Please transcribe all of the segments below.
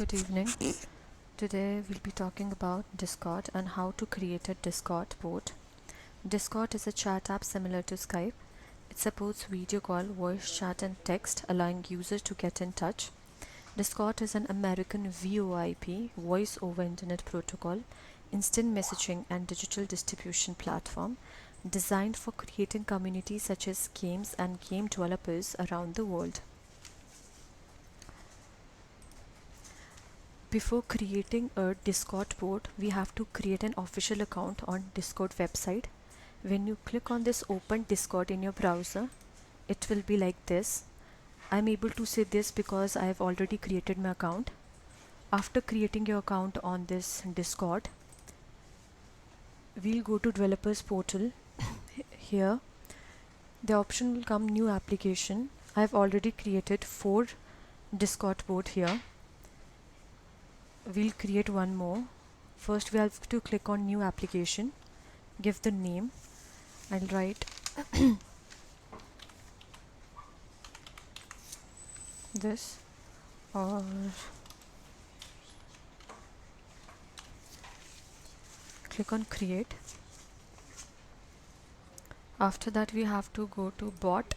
Good evening. Today we'll be talking about Discord and how to create a Discord bot. Discord is a chat app similar to Skype. It supports video call, voice chat and text, allowing users to get in touch. Discord is an American VoIP, voice over internet protocol, instant messaging and digital distribution platform designed for creating communities such as games and game developers around the world. Before creating a Discord bot, we have to create an official account on Discord website. When you click on this open Discord in your browser, it will be like this. I'm able to say this because I have already created my account. After creating your account on this Discord, we'll go to developers portal. Here, the option will come new application. I have already created 4 Discord bot here. We'll create one more. First we have to click on new application, give the name. I'll write this, or click on create. After that we have to go to bot.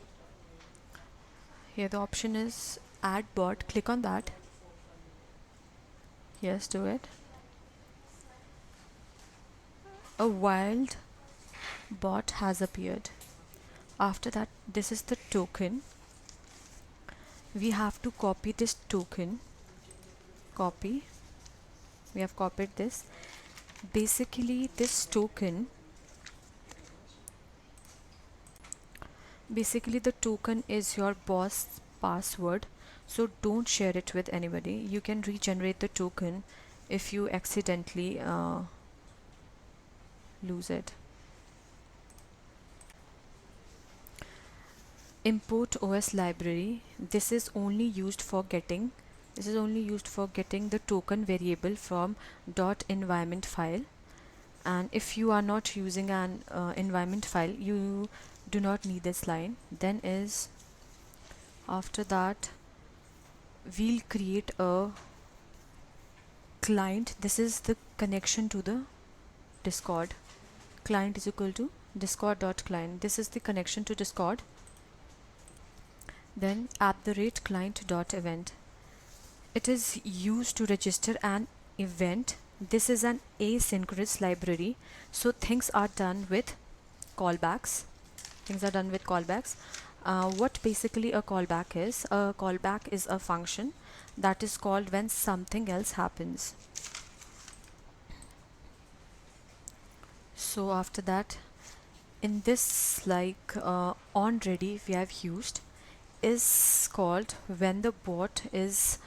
Here the option is add bot. Click on that. Yes, do it. A wild bot has appeared. After that, this is the token. We have to copy this token. Copy. We have copied this. Basically, this token. Basically, the token is your boss password. So don't share it with anybody. You can regenerate the token if you accidentally lose it. Import OS library. This is only used for getting the token variable from .environment file. And if you are not using an environment file, you do not need this line. Then is after that we'll create a client. This is the connection to the Discord. Client is equal to discord.client. This is the connection to Discord. Then @client.event. It is used to register an event. This is an asynchronous library, so things are done with callbacks. What basically a callback is? A callback is a function that is called when something else happens. So after that, in this on ready we have used is called when the bot is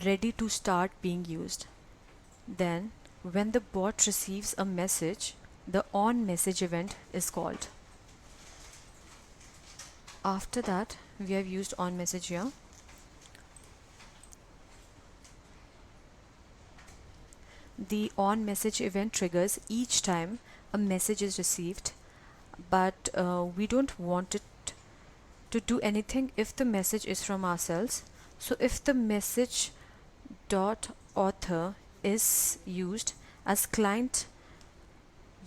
ready to start being used. Then when the bot receives a message, the on message event is called. After that, we have used on message here. The on message event triggers each time a message is received, but we don't want it to do anything if the message is from ourselves. So if the message dot author is used as client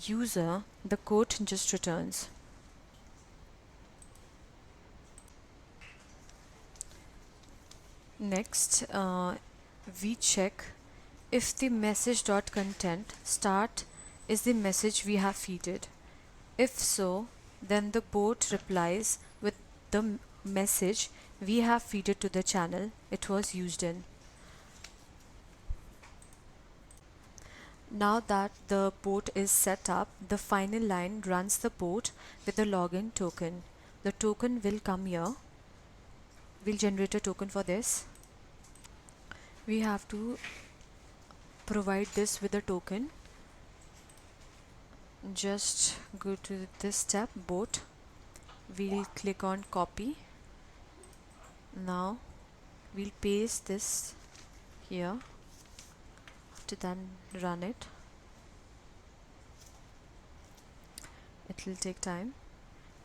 user, the code just returns. Next, we check if the message.content start is the message we have feeded. If so, then the bot replies with the message we have feeded to the channel it was used in. Now that the bot is set up, the final line runs the bot with the login token. The token will come here. We'll generate a token for this. We have to provide this with a token. Just go to this tab, bot. We'll click on copy. Now we'll paste this here. After then run it. It will take time.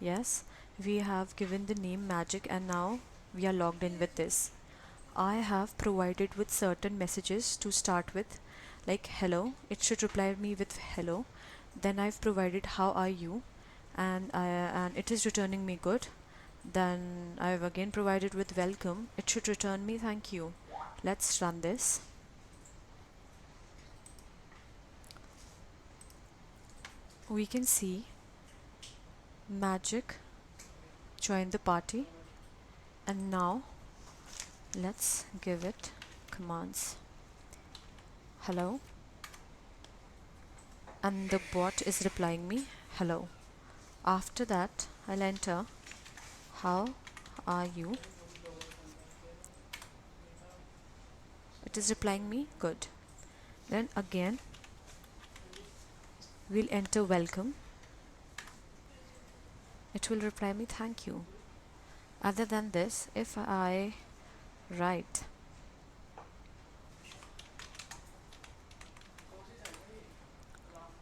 Yes, we have given the name magic and now we are logged in with this. I have provided with certain messages to start with, like hello. It should reply me with hello. Then I've provided how are you, and it is returning me good. Then I've again provided with welcome. It should return me thank you. Let's run this. We can see Magic join the party, and now let's give it commands. Hello, and the bot is replying me hello. After that, I'll enter how are you. It is replying me good. Then again we'll enter welcome. It will reply me thank you. Other than this, if I write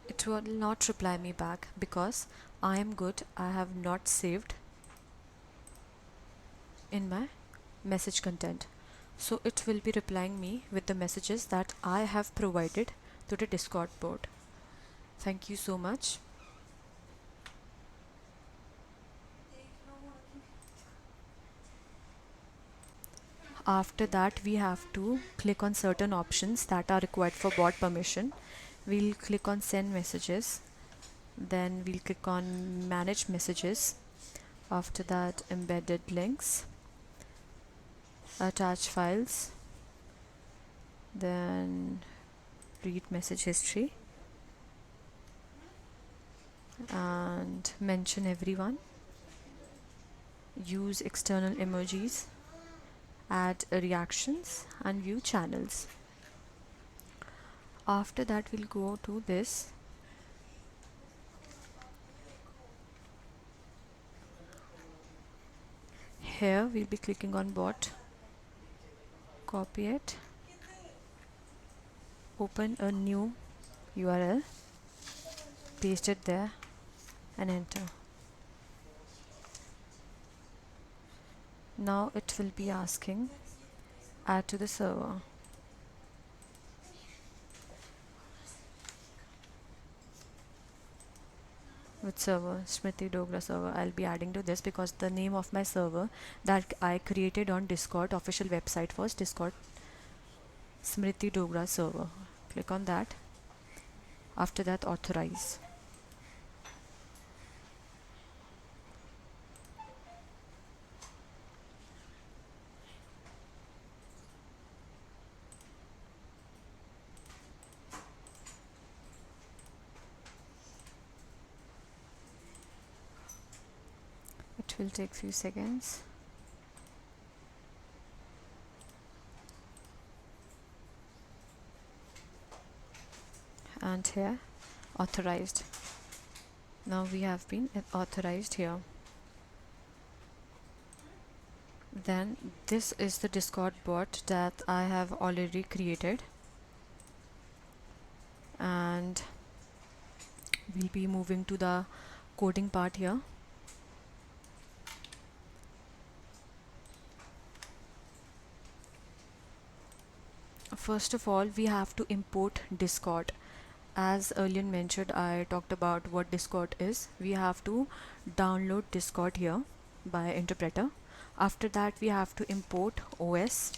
it will not reply me back because I am good. I have not saved in my message content. So it will be replying me with the messages that I have provided to the Discord board. Thank you so much. After that, we have to click on certain options that are required for bot permission. We'll click on send messages. Then we'll click on manage messages. After that, embedded links, attach files, then read message history, and mention everyone, use external emojis, add reactions, and view channels. After that, we'll go to this. Here we'll be clicking on bot, copy it, open a new URL, paste it there, and enter. Now it will be asking add to the server. With server, Smriti Dogra server, I'll be adding to this because the name of my server that I created on Discord official website was Discord Smriti Dogra server. Click on that. After that, authorize. It will take few seconds. And here, authorized. Now we have been authorized here. Then this is the Discord bot that I have already created, and we'll be moving to the coding part here. First of all, we have to import Discord. As earlier mentioned, I talked about what Discord is. We have to download Discord here by interpreter. After that, we have to import OS.